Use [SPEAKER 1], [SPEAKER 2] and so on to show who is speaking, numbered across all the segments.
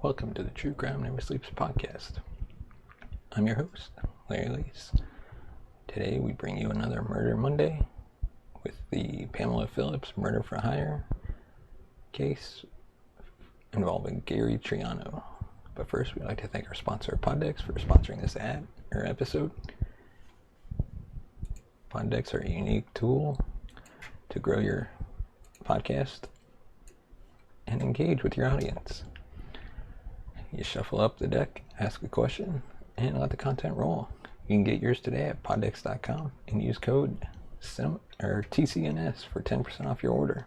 [SPEAKER 1] Welcome to the True Crime Never Sleeps podcast. I'm your host, Larry Lees. Today we bring you another Murder Monday with the Pamela Phillips murder for hire case involving Gary Triano. But first, we'd like to thank our sponsor, Poddex, for sponsoring this episode. Poddex are a unique tool to grow your podcast and engage with your audience. You shuffle up the deck, ask a question, and let the content roll. You can get yours today at poddex.com and use code TCNS for 10% off your order.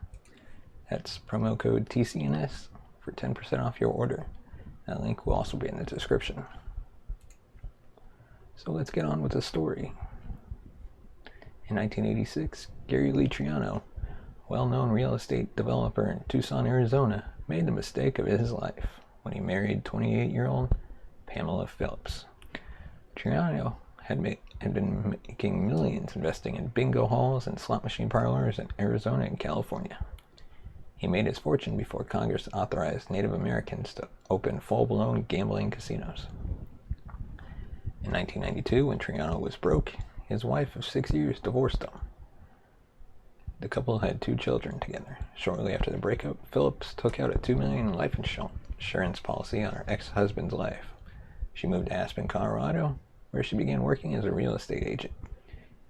[SPEAKER 1] That's promo code TCNS for 10% off your order. That link will also be in the description. So let's get on with the story. In 1986, Gary Lee Triano, well-known real estate developer in Tucson, Arizona, made the mistake of his life when he married 28-year-old Pamela Phillips. Triano had been making millions investing in bingo halls and slot machine parlors in Arizona and California. He made his fortune before Congress authorized Native Americans to open full-blown gambling casinos. In 1992, when Triano was broke, his wife of 6 years divorced him. The couple had 2 children together. Shortly after the breakup, Phillips took out a $2 million life insurance policy on her ex-husband's life. She moved to Aspen, Colorado, where she began working as a real estate agent.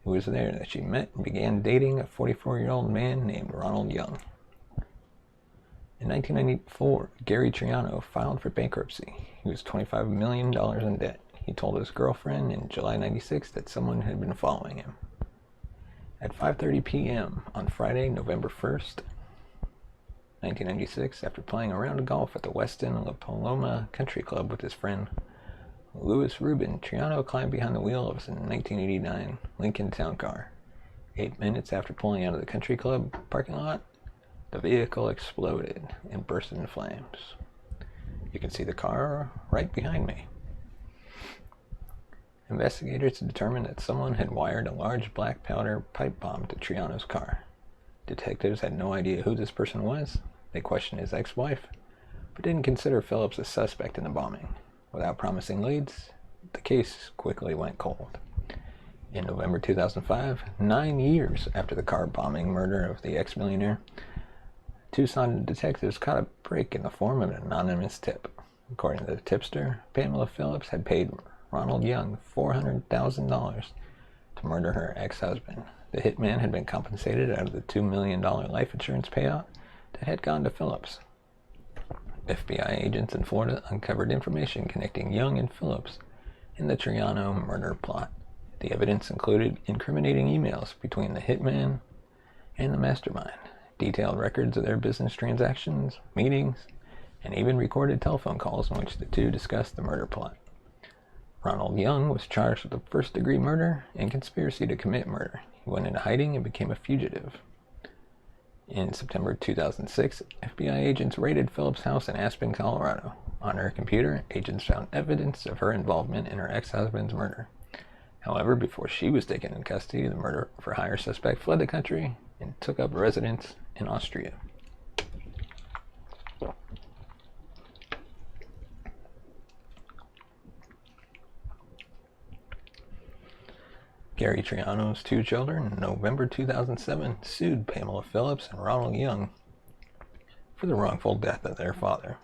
[SPEAKER 1] It was there that she met and began dating a 44-year-old man named Ronald Young. In 1994, Gary Triano filed for bankruptcy. He was $25 million in debt. He told his girlfriend in July 96 that someone had been following him. At 5:30 p.m. on Friday, November 1st, 1996, after playing a round of golf at the Westin La Paloma Country Club with his friend Louis Rubin, Triano climbed behind the wheel of his 1989 Lincoln Town Car. 8 minutes after pulling out of the country club parking lot, the vehicle exploded and burst into flames. You can see the car right behind me. Investigators determined that someone had wired a large black powder pipe bomb to Triano's car. Detectives had no idea who this person was. They questioned his ex-wife, but didn't consider Phillips a suspect in the bombing. Without promising leads, the case quickly went cold. In November 2005, 9 years after the car bombing murder of the ex-millionaire, Tucson detectives caught a break in the form of an anonymous tip. According to the tipster, Pamela Phillips had paid Ronald Young $400,000 to murder her ex-husband. The hitman had been compensated out of the $2 million life insurance payout that had gone to Phillips. FBI agents in Florida uncovered information connecting Young and Phillips in the Triano murder plot. The evidence included incriminating emails between the hitman and the mastermind, detailed records of their business transactions, meetings, and even recorded telephone calls in which the two discussed the murder plot. Ronald Young was charged with first-degree murder and conspiracy to commit murder. He went into hiding and became a fugitive. In September 2006, FBI agents raided Phillips' house in Aspen, Colorado. On her computer, agents found evidence of her involvement in her ex-husband's murder. However, before she was taken in custody, the murder-for-hire suspect fled the country and took up residence in Austria. Gary Triano's 2 children, in November 2007, sued Pamela Phillips and Ronald Young for the wrongful death of their father.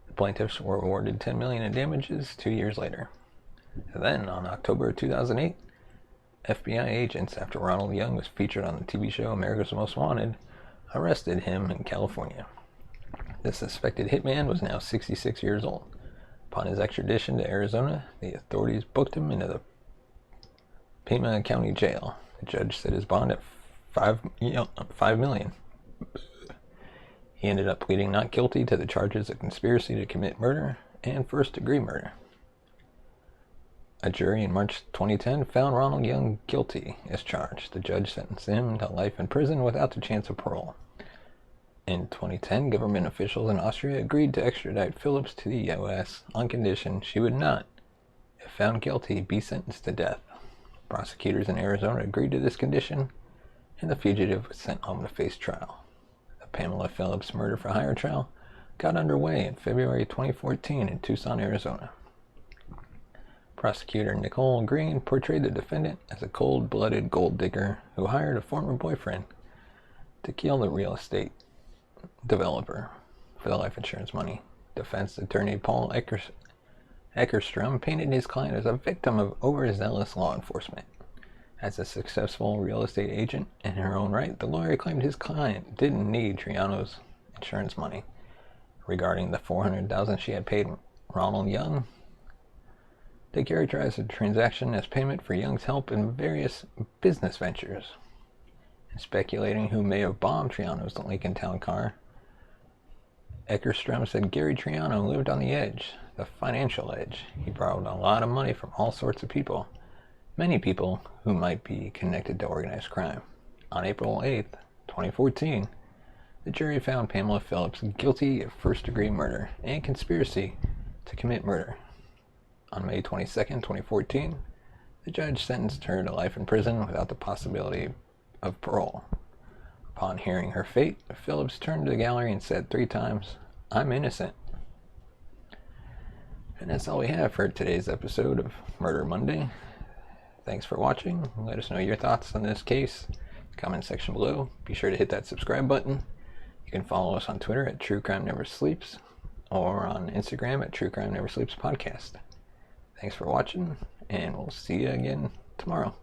[SPEAKER 1] The plaintiffs were awarded $10 million in damages 2 years later. Then, on October 2008, FBI agents, after Ronald Young was featured on the TV show America's Most Wanted, arrested him in California. The suspected hitman was now 66 years old. Upon his extradition to Arizona, the authorities booked him into the Pamela County Jail. The judge set his bond at $5 million. He ended up pleading not guilty to the charges of conspiracy to commit murder and first-degree murder. A jury in March 2010 found Ronald Young guilty as charged. The judge sentenced him to life in prison without the chance of parole. In 2010, government officials in Austria agreed to extradite Phillips to the U.S. on condition she would not, if found guilty, be sentenced to death. Prosecutors in Arizona agreed to this condition, and the fugitive was sent home to face trial. The Pamela Phillips murder for hire trial got underway in February 2014 in Tucson, Arizona. Prosecutor Nicole Green portrayed the defendant as a cold-blooded gold digger who hired a former boyfriend to kill the real estate developer for the life insurance money. Defense attorney Paul Eckerstrom painted his client as a victim of overzealous law enforcement. As a successful real estate agent in her own right, the lawyer claimed his client didn't need Triano's insurance money. Regarding the $400,000 she had paid Ronald Young, they characterized the transaction as payment for Young's help in various business ventures. In speculating who may have bombed Triano's Lincoln Town car, Eckerstrom said Gary Triano lived on the edge, the financial edge. He borrowed a lot of money from all sorts of people, many people who might be connected to organized crime. On April 8, 2014, the jury found Pamela Phillips guilty of first-degree murder and conspiracy to commit murder. On May 22, 2014, the judge sentenced her to life in prison without the possibility of parole. Upon hearing her fate, Phillips turned to the gallery and said 3 times, "I'm innocent." And that's all we have for today's episode of Murder Monday. Thanks for watching. Let us know your thoughts on this case in the comment section below. Be sure to hit that subscribe button. You can follow us on Twitter at True Crime Never Sleeps or on Instagram at True Crime Never Sleeps Podcast. Thanks for watching, and we'll see you again tomorrow.